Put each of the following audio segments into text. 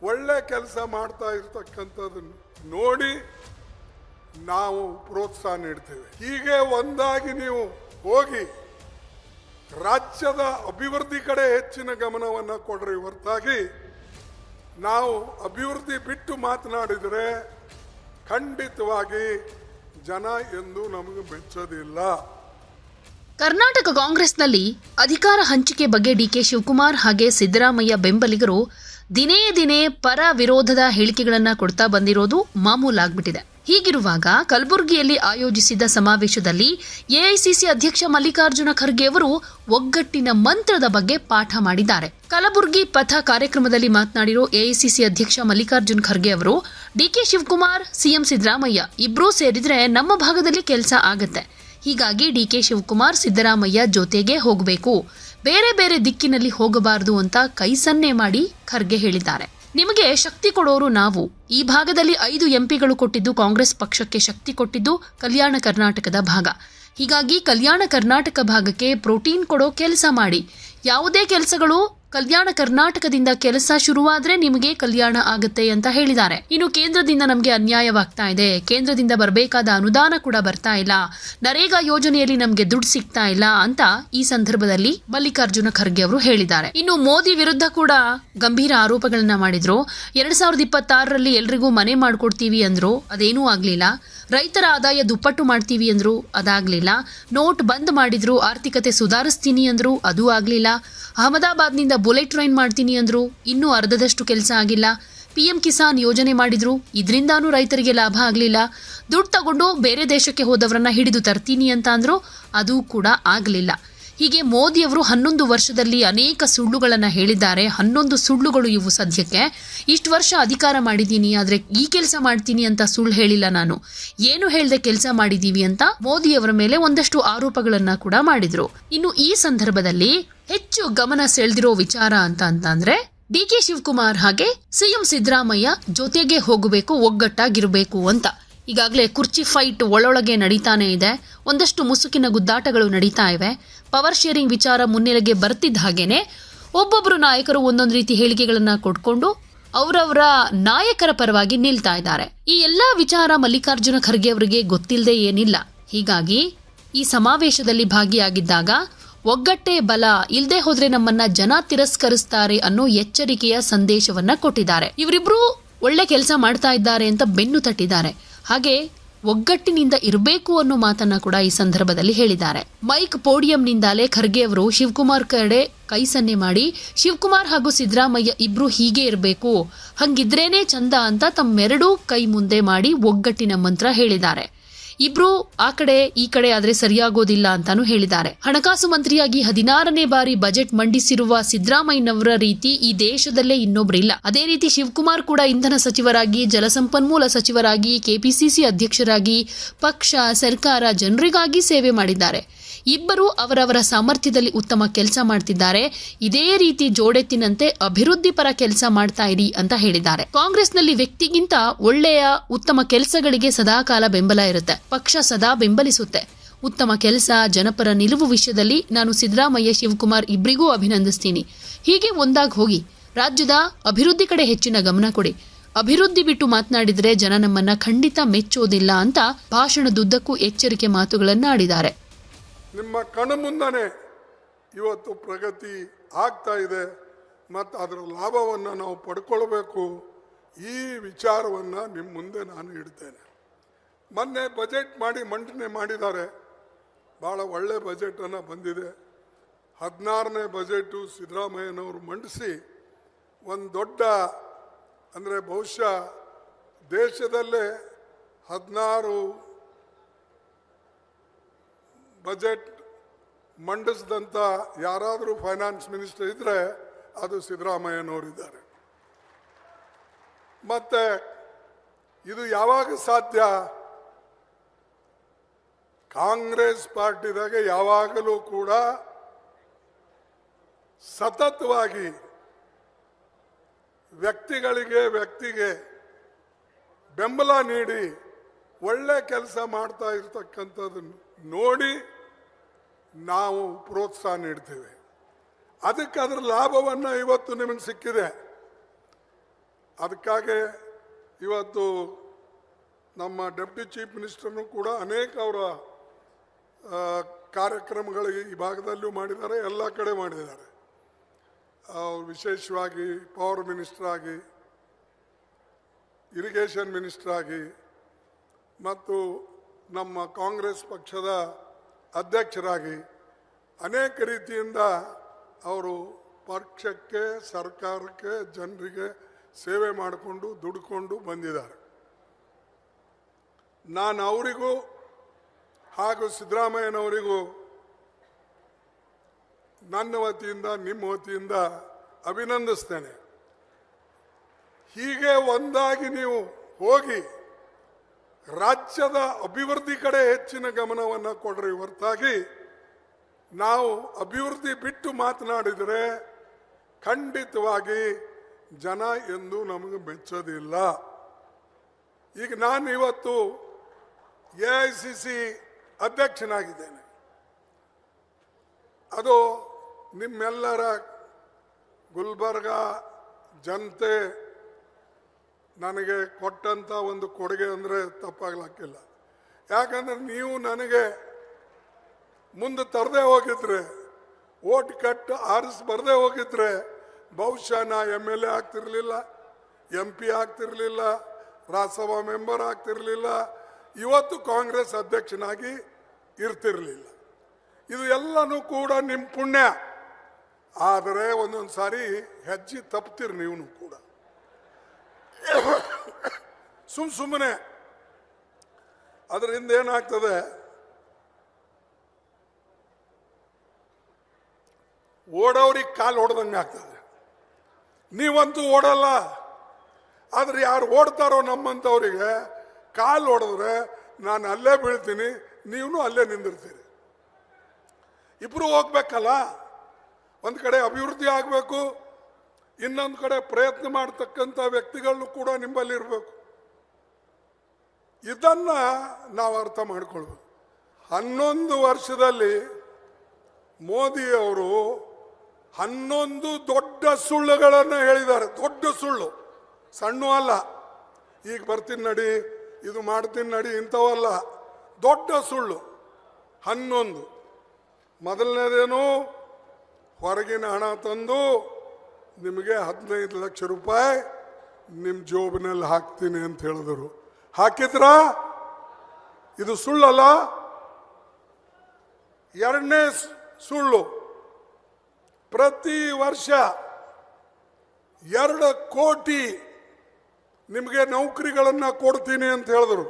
ಒಳ್ಳೆ ಕೆಲಸ ಮಾಡ್ತಾ ಇರ್ತಕ್ಕಂಥದ್ದನ್ನು ನೋಡಿ ನಾವು ಪ್ರೋತ್ಸಾಹ ನೀಡ್ತೇವೆ. ಹೀಗೆ ಒಂದಾಗಿ ನೀವು ಹೋಗಿ ರಾಜ್ಯದ ಅಭಿವೃದ್ಧಿ ಕಡೆ ಹೆಚ್ಚಿನ ಗಮನವನ್ನು ಕೊಡ್ರಿ ಹೊರತಾಗಿ ನಾವು ಅಭಿವೃದ್ಧಿ ಬಿಟ್ಟು ಮಾತನಾಡಿದರೆ ಖಂಡಿತವಾಗಿ ಜನ ಎಂದು ನಮಗೆ ಮೆಚ್ಚೋದಿಲ್ಲ. ಕರ್ನಾಟಕ ಕಾಂಗ್ರೆಸ್ನಲ್ಲಿ ಅಧಿಕಾರ ಹಂಚಿಕೆ ಬಗ್ಗೆ ಡಿಕೆ ಶಿವಕುಮಾರ್ ಹಾಗೆ ಸಿದ್ದರಾಮಯ್ಯ ಬೆಂಬಲಿಗರು ದಿನೇ ದಿನೇ ಪರ ವಿರೋಧದ ಹೇಳಿಕೆಗಳನ್ನು ಕೊಡ್ತಾ ಬಂದಿರೋದು ಮಾಮೂಲಾಗ್ಬಿಟ್ಟಿದೆ. ಹೀಗಿರುವಾಗ ಕಲಬುರಗಿಯಲ್ಲಿ ಆಯೋಜಿಸಿದ್ದ ಸಮಾವೇಶದಲ್ಲಿ ಎಐಸಿಸಿ ಅಧ್ಯಕ್ಷ ಮಲ್ಲಿಕಾರ್ಜುನ ಖರ್ಗೆ ಅವರು ಒಗ್ಗಟ್ಟಿನ ಮಂತ್ರದ ಬಗ್ಗೆ ಪಾಠ ಮಾಡಿದ್ದಾರೆ. ಕಲಬುರಗಿ ಪಥ ಕಾರ್ಯಕ್ರಮದಲ್ಲಿ ಮಾತನಾಡಿರೋ ಎಐಸಿಸಿ ಅಧ್ಯಕ್ಷ ಮಲ್ಲಿಕಾರ್ಜುನ ಖರ್ಗೆ ಅವರು ಡಿಕೆ ಶಿವಕುಮಾರ್, ಸಿಎಂ ಸಿದ್ದರಾಮಯ್ಯ ಇಬ್ಬರೂ ಸೇರಿದ್ರೆ ನಮ್ಮ ಭಾಗದಲ್ಲಿ ಕೆಲಸ ಆಗತ್ತೆ. ಹೀಗಾಗಿ ಡಿಕೆ ಶಿವಕುಮಾರ್, ಸಿದ್ದರಾಮಯ್ಯ ಜೊತೆಗೆ ಹೋಗಬೇಕು, ಬೇರೆ ಬೇರೆ ದಿಕ್ಕಿನಲ್ಲಿ ಹೋಗಬಾರದು ಅಂತ ಕೈ ಸನ್ನೆ ಮಾಡಿ ಖರ್ಗೆ ಹೇಳಿದ್ದಾರೆ. ನಿಮಗೆ ಶಕ್ತಿ ಕೊಡೋರು ನಾವು. ಈ ಭಾಗದಲ್ಲಿ 5 ಎಂಪಿಗಳು ಕೊಟ್ಟಿದ್ದು ಕಾಂಗ್ರೆಸ್ ಪಕ್ಷಕ್ಕೆ ಶಕ್ತಿ ಕೊಟ್ಟಿದ್ದು ಕಲ್ಯಾಣ ಕರ್ನಾಟಕದ ಭಾಗ. ಹೀಗಾಗಿ ಕಲ್ಯಾಣ ಕರ್ನಾಟಕ ಭಾಗಕ್ಕೆ ಪ್ರೋಟೀನ್ ಕೊಡೋ ಕೆಲಸ ಮಾಡಿ. ಯಾವುದೇ ಕೆಲಸಗಳು ಕಲ್ಯಾಣ ಕರ್ನಾಟಕದಿಂದ ಕೆಲಸ ಶುರುವಾದ್ರೆ ನಿಮಗೆ ಕಲ್ಯಾಣ ಆಗುತ್ತೆ ಅಂತ ಹೇಳಿದ್ದಾರೆ. ಇನ್ನು ಕೇಂದ್ರದಿಂದ ನಮಗೆ ಅನ್ಯಾಯವಾಗ್ತಾ ಇದೆ, ಕೇಂದ್ರದಿಂದ ಬರಬೇಕಾದ ಅನುದಾನ ಕೂಡ ಬರ್ತಾ ಇಲ್ಲ, ನರೇಗಾ ಯೋಜನೆಯಲ್ಲಿ ನಮಗೆ ದುಡ್ಡು ಸಿಗ್ತಾ ಇಲ್ಲ ಅಂತ ಈ ಸಂದರ್ಭದಲ್ಲಿ ಮಲ್ಲಿಕಾರ್ಜುನ ಖರ್ಗೆ ಅವರು ಹೇಳಿದ್ದಾರೆ. ಇನ್ನು ಮೋದಿ ವಿರುದ್ಧ ಕೂಡ ಗಂಭೀರ ಆರೋಪಗಳನ್ನ ಮಾಡಿದ್ರು. 2026ರಲ್ಲಿ ಎಲ್ರಿಗೂ ಮನೆ ಮಾಡ್ಕೊಡ್ತೀವಿ ಅಂದ್ರು, ಅದೇನೂ ಆಗ್ಲಿಲ್ಲ. ರೈತರ ಆದಾಯ ದುಪ್ಪಟ್ಟು ಮಾಡ್ತೀವಿ ಅಂದ್ರು, ಅದಾಗ್ಲಿಲ್ಲ. ನೋಟ್ ಬಂದ್ ಮಾಡಿದ್ರು, ಆರ್ಥಿಕತೆ ಸುಧಾರಿಸ್ತೀನಿ ಅಂದ್ರು, ಅದೂ ಆಗ್ಲಿಲ್ಲ. ಅಹಮದಾಬಾದ್ನಿಂದ ಬುಲೆಟ್ ಟ್ರೈನ್ ಮಾಡ್ತೀನಿ ಅಂದ್ರು, ಇನ್ನೂ ಅರ್ಧದಷ್ಟು ಕೆಲಸ ಆಗಿಲ್ಲ. PM ಕಿಸಾನ್ ಯೋಜನೆ ಮಾಡಿದ್ರು, ಇದರಿಂದಾನೂ ರೈತರಿಗೆ ಲಾಭ ಆಗಲಿಲ್ಲ. ದುಡ್ಡು ತಗೊಂಡು ಬೇರೆ ದೇಶಕ್ಕೆ ಹೋದವರನ್ನ ಹಿಡಿದು ತರ್ತೀನಿ ಅಂತ ಅಂದ್ರು, ಅದೂ ಕೂಡ ಆಗಲಿಲ್ಲ. ಹೀಗೆ ಮೋದಿಯವರು 11 ವರ್ಷದಲ್ಲಿ ಅನೇಕ ಸುಳ್ಳುಗಳನ್ನು ಹೇಳಿದ್ದಾರೆ. 11 ಸುಳ್ಳುಗಳು ಇವು ಸದ್ಯಕ್ಕೆ. ಇಷ್ಟು ವರ್ಷ ಅಧಿಕಾರ ಮಾಡಿದ್ದೀನಿ, ಆದರೆ ಈ ಕೆಲಸ ಮಾಡ್ತೀನಿ ಅಂತ ಸುಳ್ಳು ಹೇಳಿಲ್ಲ ನಾನು. ಏನು ಹೇಳ್ದೆ ಕೆಲಸ ಮಾಡಿದ್ದೀವಿ ಅಂತ ಮೋದಿಯವರ ಮೇಲೆ ಒಂದಷ್ಟು ಆರೋಪಗಳನ್ನು ಕೂಡ ಮಾಡಿದ್ರು. ಇನ್ನು ಈ ಸಂದರ್ಭದಲ್ಲಿ ಹೆಚ್ಚು ಗಮನ ಸೆಳೆದಿರೋ ವಿಚಾರ ಅಂತಂದ್ರೆ ಡಿಕೆ ಶಿವಕುಮಾರ್ ಹಾಗೆ ಸಿಎಂ ಸಿದ್ದರಾಮಯ್ಯ ಜೊತೆಗೆ ಹೋಗಬೇಕು, ಒಗ್ಗಟ್ಟಾಗಿರಬೇಕು ಅಂತ. ಈಗಾಗಲೇ ಕುರ್ಚಿ ಫೈಟ್ ಒಳೊಳಗೆ ನಡೀತಾನೆ ಇದೆ. ಒಂದಷ್ಟು ಮುಸುಕಿನ ಗುದ್ದಾಟಗಳು ನಡೀತಾ ಇವೆ. ಪವರ್ ಶೇರಿಂಗ್ ವಿಚಾರ ಮುನ್ನೆಲೆಗೆ ಬರ್ತಿದ್ದ ಹಾಗೇನೆ ಒಬ್ಬೊಬ್ಬರು ನಾಯಕರು ಒಂದೊಂದು ರೀತಿ ಹೇಳಿಕೆಗಳನ್ನ ಕೊಟ್ಕೊಂಡು ಅವರವರ ನಾಯಕರ ಪರವಾಗಿ ನಿಲ್ತಾ ಇದ್ದಾರೆ. ಈ ಎಲ್ಲಾ ವಿಚಾರ ಮಲ್ಲಿಕಾರ್ಜುನ ಖರ್ಗೆ ಅವರಿಗೆ ಗೊತ್ತಿಲ್ಲದೆ ಏನಿಲ್ಲ. ಹೀಗಾಗಿ ಈ ಸಮಾವೇಶದಲ್ಲಿ ಭಾಗಿಯಾಗಿದ್ದಾಗ ಒಗ್ಗಟ್ಟೇ ಬಲ, ಇಲ್ಲದೆ ಹೋದ್ರೆ ನಮ್ಮನ್ನ ಜನ ತಿರಸ್ಕರಿಸ್ತಾರೆ ಅನ್ನೋ ಎಚ್ಚರಿಕೆಯ ಸಂದೇಶವನ್ನ ಕೊಟ್ಟಿದ್ದಾರೆ. ಇವರಿಬ್ರು ಒಳ್ಳೆ ಕೆಲಸ ಮಾಡ್ತಾ ಇದ್ದಾರೆ ಅಂತ ಬೆನ್ನು ತಟ್ಟಿದ್ದಾರೆ. ಹಾಗೆ ಒಗ್ಗಟ್ಟಿನಿಂದ ಇರಬೇಕು ಅನ್ನೋ ಮಾತನ್ನ ಕೂಡ ಈ ಸಂದರ್ಭದಲ್ಲಿ ಹೇಳಿದ್ದಾರೆ. ಮೈಕ್ ಪೋಡಿಯಂನಿಂದಲೇ ಖರ್ಗೆ ಅವರು ಶಿವಕುಮಾರ್ ಕಡೆ ಕೈ ಸನ್ನೆ ಮಾಡಿ ಶಿವಕುಮಾರ್ ಹಾಗೂ ಸಿದ್ದರಾಮಯ್ಯ ಇಬ್ರು ಹೀಗೆ ಇರಬೇಕು, ಹಂಗಿದ್ರೇನೆ ಚಂದ ಅಂತ ತಮ್ಮೆರಡೂ ಕೈ ಮುಂದೆ ಮಾಡಿ ಒಗ್ಗಟ್ಟಿನ ಮಂತ್ರ ಹೇಳಿದ್ದಾರೆ. ಇಬ್ರು ಆ ಕಡೆ ಈ ಕಡೆ ಆದ್ರೆ ಸರಿಯಾಗೋದಿಲ್ಲ ಅಂತಾನೂ ಹೇಳಿದ್ದಾರೆ. ಹಣಕಾಸು ಮಂತ್ರಿಯಾಗಿ 16ನೇ ಬಾರಿ ಬಜೆಟ್ ಮಂಡಿಸಿರುವ ಸಿದ್ದರಾಮಯ್ಯನವರ ರೀತಿ ಈ ದೇಶದಲ್ಲೇ ಇನ್ನೊಬ್ರಿಲ್ಲ. ಅದೇ ರೀತಿ ಶಿವಕುಮಾರ್ ಕೂಡ ಇಂಧನ ಸಚಿವರಾಗಿ, ಜಲಸಂಪನ್ಮೂಲ ಸಚಿವರಾಗಿ, ಕೆಪಿಸಿಸಿ ಅಧ್ಯಕ್ಷರಾಗಿ ಪಕ್ಷ, ಸರ್ಕಾರ, ಜನರಿಗಾಗಿ ಸೇವೆ ಮಾಡಿದ್ದಾರೆ. ಇಬ್ಬರು ಅವರವರ ಸಾಮರ್ಥ್ಯದಲ್ಲಿ ಉತ್ತಮ ಕೆಲಸ ಮಾಡ್ತಿದ್ದಾರೆ. ಇದೇ ರೀತಿ ಜೋಡೆತ್ತಿನಂತೆ ಅಭಿವೃದ್ಧಿ ಪರ ಕೆಲಸ ಮಾಡ್ತಾ ಇರಿ ಅಂತ ಹೇಳಿದ್ದಾರೆ. ಕಾಂಗ್ರೆಸ್ನಲ್ಲಿ ವ್ಯಕ್ತಿಗಿಂತ ಒಳ್ಳೆಯ ಉತ್ತಮ ಕೆಲಸಗಳಿಗೆ ಸದಾಕಾಲ ಬೆಂಬಲ ಇರುತ್ತೆ. ಪಕ್ಷ ಸದಾ ಬೆಂಬಲಿಸುತ್ತೆ. ಉತ್ತಮ ಕೆಲಸ, ಜನಪರ ನಿಲುವು ವಿಷಯದಲ್ಲಿ ನಾನು ಸಿದ್ದರಾಮಯ್ಯ, ಶಿವಕುಮಾರ್ ಇಬ್ಬರಿಗೂ ಅಭಿನಂದಿಸ್ತೀನಿ. ಹೀಗೆ ಒಂದಾಗಿ ಹೋಗಿ ರಾಜ್ಯದ ಅಭಿವೃದ್ಧಿ ಕಡೆ ಹೆಚ್ಚಿನ ಗಮನ ಕೊಡಿ. ಅಭಿವೃದ್ಧಿ ಬಿಟ್ಟು ಮಾತನಾಡಿದರೆ ಜನ ನಮ್ಮನ್ನ ಖಂಡಿತ ಮೆಚ್ಚೋದಿಲ್ಲ ಅಂತ ಭಾಷಣದುದ್ದಕ್ಕೂ ಎಚ್ಚರಿಕೆ ಮಾತುಗಳನ್ನು ಆಡಿದ್ದಾರೆ. ನಿಮ್ಮ ಕಣ್ಣು ಮುಂದನೆ ಇವತ್ತು ಪ್ರಗತಿ ಆಗ್ತಾ ಇದೆ ಮತ್ತು ಅದರ ಲಾಭವನ್ನು ನಾವು ಪಡ್ಕೊಳ್ಬೇಕು. ಈ ವಿಚಾರವನ್ನು ನಿಮ್ಮ ಮುಂದೆ ನಾನು ಇಡ್ತೇನೆ. ಮೊನ್ನೆ ಬಜೆಟ್ ಮಂಡನೆ ಮಾಡಿದ್ದಾರೆ. ಭಾಳ ಒಳ್ಳೆ ಬಜೆಟನ್ನು ಬಂದಿದೆ. 16ನೇ ಬಜೆಟು ಸಿದ್ದರಾಮಯ್ಯನವರು ಮಂಡಿಸಿ ಒಂದು ದೊಡ್ಡ, ಅಂದರೆ ಬಹುಶಃ ದೇಶದಲ್ಲೇ 16 ಬಜೆಟ್ ಮಂಡಿಸಿದಂಥ ಯಾರಾದರೂ ಫೈನಾನ್ಸ್ ಮಿನಿಸ್ಟರ್ ಇದ್ದರೆ ಅದು ಸಿದ್ದರಾಮಯ್ಯನವರಿದ್ದಾರೆ. ಮತ್ತು ಇದು ಯಾವಾಗ ಸಾಧ್ಯ? ಕಾಂಗ್ರೆಸ್ ಪಾರ್ಟಿದಾಗೆ ಯಾವಾಗಲೂ ಕೂಡ ಸತತವಾಗಿ ವ್ಯಕ್ತಿಗೆ ಬೆಂಬಲ ನೀಡಿ ಒಳ್ಳೆ ಕೆಲಸ ಮಾಡ್ತಾ ಇರ್ತಕ್ಕಂಥದ್ದನ್ನು ನೋಡಿ ನಾವು ಪ್ರೋತ್ಸಾಹ ನೀಡ್ತೇವೆ. ಅದಕ್ಕೆ ಅದರ ಲಾಭವನ್ನು ಇವತ್ತು ನಿಮಗೆ ಸಿಕ್ಕಿದೆ. ಅದಕ್ಕಾಗಿ ಇವತ್ತು ನಮ್ಮ ಡೆಪ್ಟಿ ಚೀಫ್ ಮಿನಿಸ್ಟರ್ನು ಕೂಡ ಅನೇಕ ಅವರ ಕಾರ್ಯಕ್ರಮಗಳು ಈ ಭಾಗದಲ್ಲೂ ಮಾಡಿದ್ದಾರೆ, ಎಲ್ಲ ಕಡೆ ಮಾಡಿದ್ದಾರೆ. ವಿಶೇಷವಾಗಿ ಪವರ್ ಮಿನಿಸ್ಟರ್ ಆಗಿ, ಇರಿಗೇಷನ್ ಮಿನಿಸ್ಟರ್ ಆಗಿ ಮತ್ತು ನಮ್ಮ ಕಾಂಗ್ರೆಸ್ ಪಕ್ಷದ ಅಧ್ಯಕ್ಷರಾಗಿ ಅನೇಕ ರೀತಿಯಿಂದ ಅವರು ಪಕ್ಷಕ್ಕೆ, ಸರ್ಕಾರಕ್ಕೆ, ಜನರಿಗೆ ಸೇವೆ ಮಾಡಿಕೊಂಡು ದುಡ್ಕೊಂಡು ಬಂದಿದ್ದಾರೆ. ನಾನು ಅವರಿಗೂ ಹಾಗೂ ಸಿದ್ದರಾಮಯ್ಯನವರಿಗೂ ನನ್ನ ವತಿಯಿಂದ, ನಿಮ್ಮ ವತಿಯಿಂದ ಅಭಿನಂದಿಸ್ತೇನೆ. ಹೀಗೆ ಒಂದಾಗಿ ನೀವು ಹೋಗಿ ರಾಜ್ಯದ ಅಭಿವೃದ್ಧಿ ಕಡೆ ಹೆಚ್ಚಿನ ಗಮನವನ್ನು ಕೊಡ್ರಿ ಹೊರತಾಗಿ ನಾವು ಅಭಿವೃದ್ಧಿ ಬಿಟ್ಟು ಮಾತನಾಡಿದರೆ ಖಂಡಿತವಾಗಿ ಜನ ಎಂದು ನಮಗೆ ಮೆಚ್ಚೋದಿಲ್ಲ. ಈಗ ನಾನು ಇವತ್ತು AICC ಅಧ್ಯಕ್ಷನಾಗಿದ್ದೇನೆ. ಅದು ನಿಮ್ಮೆಲ್ಲರ ಗುಲ್ಬರ್ಗ ಜನತೆ ನನಗೆ ಕೊಟ್ಟಂಥ ಒಂದು ಕೊಡುಗೆ ಅಂದರೆ ತಪ್ಪಾಗ್ಲಿಕ್ಕಿಲ್ಲ. ಯಾಕಂದ್ರೆ ನೀವು ನನಗೆ ಮುಂದೆ ತರದೇ ಹೋಗಿದ್ರೆ, ಓಟ್ ಕಟ್ಟು ಆರಿಸಿ ಬರದೇ ಹೋಗಿದ್ರೆ ಬಹುಶಃ ನಾ MLA ಆಗ್ತಿರ್ಲಿಲ್ಲ, MP ಆಗ್ತಿರ್ಲಿಲ್ಲ, ರಾಜ್ಯಸಭಾ ಮೆಂಬರ್ ಆಗ್ತಿರ್ಲಿಲ್ಲ, ಇವತ್ತು ಕಾಂಗ್ರೆಸ್ ಅಧ್ಯಕ್ಷನಾಗಿ ಇರ್ತಿರ್ಲಿಲ್ಲ. ಇದು ಎಲ್ಲನೂ ಕೂಡ ನಿಮ್ಮ ಪುಣ್ಯ. ಆದರೆ ಒಂದೊಂದು ಸಾರಿ ಹೆಜ್ಜೆ ತಪ್ತೀರಿ ನೀವು ಕೂಡ. ಸುಮ್ಮನೆ ಅದರಿಂದ ಏನಾಗ್ತದೆ, ಓಡೋರಿಗೆ ಕಾಲು ಹೊಡೆದಂಗೆ ಆಗ್ತದೆ. ನೀವಂತೂ ಓಡಲ್ಲ, ಆದ್ರೆ ಯಾರು ಓಡ್ತಾರೋ ನಮ್ಮಂಥವ್ರಿಗೆ ಕಾಲು ಹೊಡೆದ್ರೆ ನಾನು ಅಲ್ಲೇ ಬೀಳ್ತೀನಿ, ನೀವು ಅಲ್ಲೇ ನಿಂದಿರ್ತೀರಿ. ಇಬ್ರು ಹೋಗ್ಬೇಕಲ್ಲ. ಒಂದು ಕಡೆ ಅಭಿವೃದ್ಧಿ ಆಗಬೇಕು, ಇನ್ನೊಂದು ಕಡೆ ಪ್ರಯತ್ನ ಮಾಡ್ತಕ್ಕಂಥ ವ್ಯಕ್ತಿಗಳನ್ನು ಕೂಡ ನಿಮ್ಮಲ್ಲಿ ಇರಬೇಕು. ಇದನ್ನ ನಾವು ಅರ್ಥ ಮಾಡ್ಕೊಳ್ಬೇಕು. 11 ವರ್ಷದಲ್ಲಿ ಮೋದಿಯವರು 11 ದೊಡ್ಡ ಸುಳ್ಳುಗಳನ್ನು ಹೇಳಿದ್ದಾರೆ. ದೊಡ್ಡ ಸುಳ್ಳು, ಸಣ್ಣ ಅಲ್ಲ. ಈಗ ಬರ್ತೀನಿ ನಡಿ, ಇದು ಮಾಡ್ತೀನಿ ನಡಿ, ಇಂಥವಲ್ಲ, ದೊಡ್ಡ ಸುಳ್ಳು 11. ಮೊದಲನೇದೇನು, ಹೊರಗಿನ ಹಣ ತಂದು ನಿಮಗೆ 15 ಲಕ್ಷ ರೂಪಾಯಿ ನಿಮ್ಮ ಜೋಬಿನಲ್ಲಿ ಹಾಕ್ತೀನಿ ಅಂತ ಹೇಳಿದರು. ಹಾಕಿದ್ರ? ಇದು ಸುಳ್ಳಲ್ಲ. ಎರಡನೇ ಸುಳ್ಳು, ಪ್ರತಿ ವರ್ಷ 2 ಕೋಟಿ ನಿಮಗೆ ನೌಕರಿಗಳನ್ನು ಕೊಡ್ತೀನಿ ಅಂತ ಹೇಳಿದ್ರು.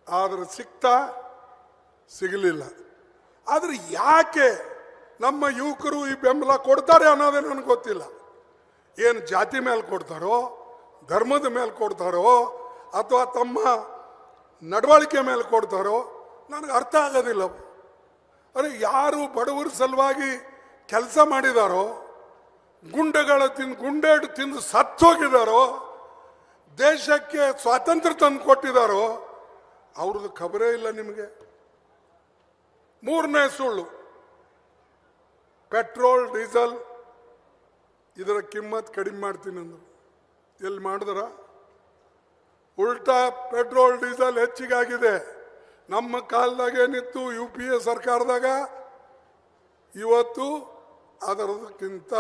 ಆದ್ರೆ ಸಿಗಲಿಲ್ಲ. ಆದ್ರೆ ಯಾಕೆ ನಮ್ಮ ಯುವಕರು ಈ ಬೆಂಬಲ ಕೊಡ್ತಾರೆ ಅನ್ನೋದೇ ನನಗೆ ಗೊತ್ತಿಲ್ಲ. ಏನು ಜಾತಿ ಮೇಲೆ ಕೊಡ್ತಾರೋ, ಧರ್ಮದ ಮೇಲೆ ಕೊಡ್ತಾರೋ, ಅಥವಾ ತಮ್ಮ ನಡವಳಿಕೆ ಮೇಲೆ ಕೊಡ್ತಾರೋ ನನಗೆ ಅರ್ಥ ಆಗೋದಿಲ್ಲ. ಅರೆ, ಯಾರು ಬಡವರ ಸಲುವಾಗಿ ಕೆಲಸ ಮಾಡಿದಾರೋ, ಗುಂಡೇಟು ತಿಂದು ಸತ್ತೋಗಿದಾರೋ, ದೇಶಕ್ಕೆ ಸ್ವಾತಂತ್ರ್ಯ ತಂದು ಕೊಟ್ಟಿದಾರೋ ಅವ್ರದ್ದು ಖಬರೇ ಇಲ್ಲ ನಿಮಗೆ. ಮೂರನೇ ಸುಳ್ಳು, ಪೆಟ್ರೋಲ್ ಡೀಸೆಲ್ ಇದರ ಕಿಮ್ಮತ್ ಕಡಿಮೆ ಮಾಡ್ತೀನಿ ಅಂದರು. ಎಲ್ಲಿ ಮಾಡಿದ್ರ? ಉಲ್ಟಾ ಪೆಟ್ರೋಲ್ ಡೀಸೆಲ್ ಹೆಚ್ಚಿಗಾಗಿದೆ. ನಮ್ಮ ಕಾಲದಾಗ ಏನಿತ್ತು UPA ಸರ್ಕಾರದಾಗ, ಇವತ್ತು ಅದರದಕ್ಕಿಂತ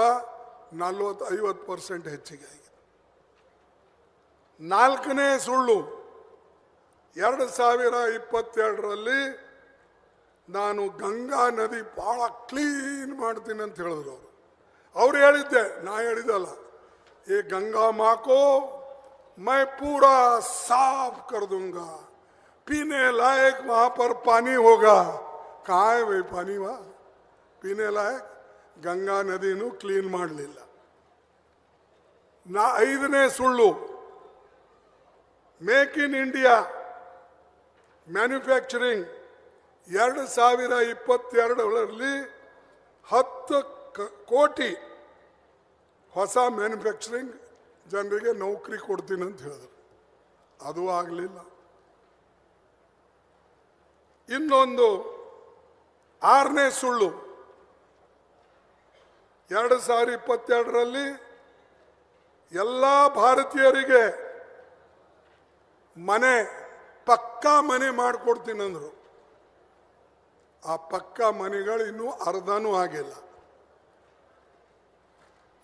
40-50% ಹೆಚ್ಚಿಗೆ ಆಗಿದೆ. ನಾಲ್ಕನೇ ಸುಳ್ಳು, 2022ರಲ್ಲಿ ನಾನು ಗಂಗಾ ನದಿ ಬಹಳ ಕ್ಲೀನ್ ಮಾಡ್ತೀನಿ ಅಂತ ಹೇಳಿದ್ರು ಅವ್ರು ಹೇಳಿದ್ದೆ, ನಾ ಹೇಳಿದಲ್ಲ. ये गंगा माँ को मैं पूरा साफ कर दूंगा, पीने लायक वहां पर पानी होगा. कहाँ है भाई पानी? वहां पीने लायक गंगा नदीनू क्लीन ಮಾಡಲಿಲ್ಲ. 5ನೇ ಸುಳ್ಳು, ಮೇಕ್ ಇನ್ ಇಂಡಿಯಾ ಮ್ಯಾನುಫ್ಯಾಕ್ಚರಿಂಗ್ 2022ರಲ್ಲಿ 10 ಕೋಟಿ ಹೊಸ ಮ್ಯಾನುಫ್ಯಾಕ್ಚರಿಂಗ್ ಜನರಿಗೆ ನೌಕರಿ ಕೊಡ್ತೀನಿ ಅಂತ ಹೇಳಿದ್ರು. ಅದು ಆಗಲಿಲ್ಲ. ಇನ್ನೊಂದು 6ನೇ ಸುಳ್ಳು, 2022ರಲ್ಲಿ ಎಲ್ಲ ಭಾರತೀಯರಿಗೆ ಮನೆ ಪಕ್ಕಾ ಮನೆ ಮಾಡಿಕೊಡ್ತೀನಂದ್ರು. ಆ ಪಕ್ಕಾ ಮನೆಗಳು ಇನ್ನೂ ಅರ್ಧನೂ ಆಗಿಲ್ಲ.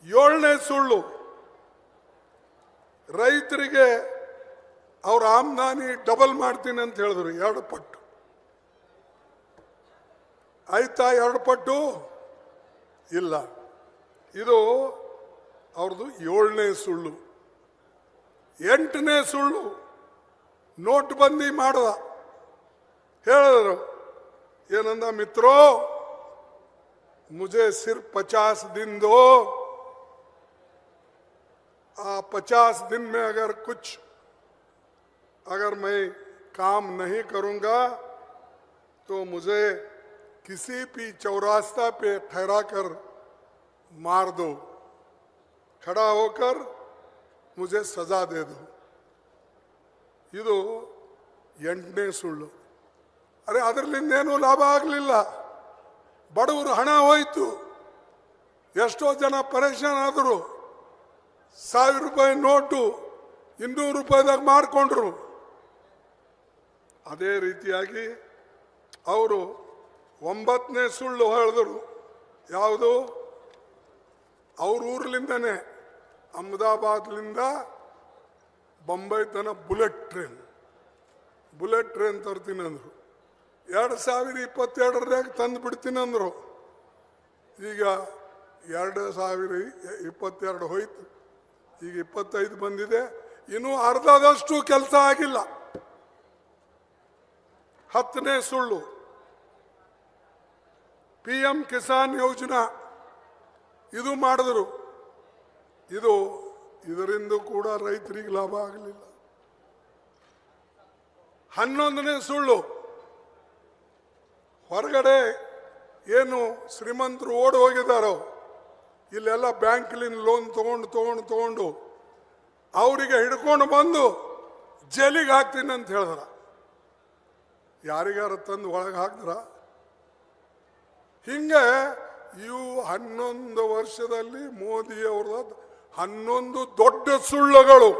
7ನೇ ಸುಳ್ಳು, ರೈತರಿಗೆ ಅವ್ರ ಆಮದಾನಿ ಡಬಲ್ ಮಾಡ್ತೀನಿ ಅಂತ ಹೇಳಿದ್ರು. 2 ಪಟ್ಟು ಆಯ್ತಾ? 2 ಪಟ್ಟು ಇಲ್ಲ. ಇದು ಅವ್ರದ್ದು 7ನೇ ಸುಳ್ಳು. 8ನೇ ಸುಳ್ಳು, ನೋಟ್ಬಂದಿ ಮಾಡ್ದ. ಹೇಳಿದ್ರು ಏನಂದ, ಮಿತ್ರೋ मुझे सिर्फ 50 दिन दो, 50 दिन में अगर मैं काम नहीं करूंगा तो मुझे किसी भी चौरास्ता पे ठहरा कर मार दो, खड़ा होकर मुझे सजा दे दो. ಇದು 8ನೇ ಸುಳ್ಳು. ಅರೆ ಅದರಲ್ಲಿಂದೇನೂ ಲಾಭ ಆಗಲಿಲ್ಲ. ಬಡವರು ಹಣ ಹೋಯ್ತು. ಎಷ್ಟೋ ಜನ ಪರೇಶಾನ್ ಆದರು. 1000 ರೂಪಾಯಿ ನೋಟು 200 ರೂಪಾಯಿದಾಗ ಮಾರ್ಕೊಂಡ್ರು. ಅದೇ ರೀತಿಯಾಗಿ ಅವರು 9ನೇ ಸುಳ್ಳು ಹೇಳಿದ್ರು. ಯಾವುದು? ಅವ್ರ ಊರ್ಲಿಂದನೇ ಅಹಮದಾಬಾದ್ಲಿಂದ ಬೊಂಬೈ ತನಕ ಬುಲೆಟ್ ಟ್ರೈನ್ ತರ್ತೀನಿ ಅಂದರು. 2022ರಾಗ ತಂದು ಬಿಡ್ತೀನಿ ಅಂದರು. ಈಗ 2022 ಹೋಯ್ತು. ಈಗ 25 ಬಂದಿದೆ. ಇನ್ನೂ ಅರ್ಧದಷ್ಟು ಕೆಲಸ ಆಗಿಲ್ಲ. 10ನೇ ಸುಳ್ಳು, PM ಕಿಸಾನ್ ಯೋಜನಾ ಇದು ಮಾಡಿದ್ರು. ಇದರಿಂದ ಕೂಡ ರೈತರಿಗೆ ಲಾಭ ಆಗಲಿಲ್ಲ. 11ನೇ ಸುಳ್ಳು, ಹೊರಗಡೆ ಏನು ಶ್ರೀಮಂತರು ಓಡಿ ಹೋಗಿದ್ದಾರೋ ಇಲ್ಲೆಲ್ಲ ಬ್ಯಾಂಕ್ಲಿಂದ ಲೋನ್ ತಗೊಂಡು ಅವರಿಗೆ ಹಿಡ್ಕೊಂಡು ಬಂದು ಜೈಲಿಗೆ ಹಾಕ್ತೀನಿ ಅಂತ ಹೇಳಿದ್ರ. ಯಾರಿಗಾರ ತಂದು ಒಳಗೆ ಹಾಕಿದ್ರ? ಹಿಂಗೆ ಇವು 11 ವರ್ಷದಲ್ಲಿ ಮೋದಿ ಅವ್ರದ 11 ದೊಡ್ಡ ಸುಳ್ಳುಗಳು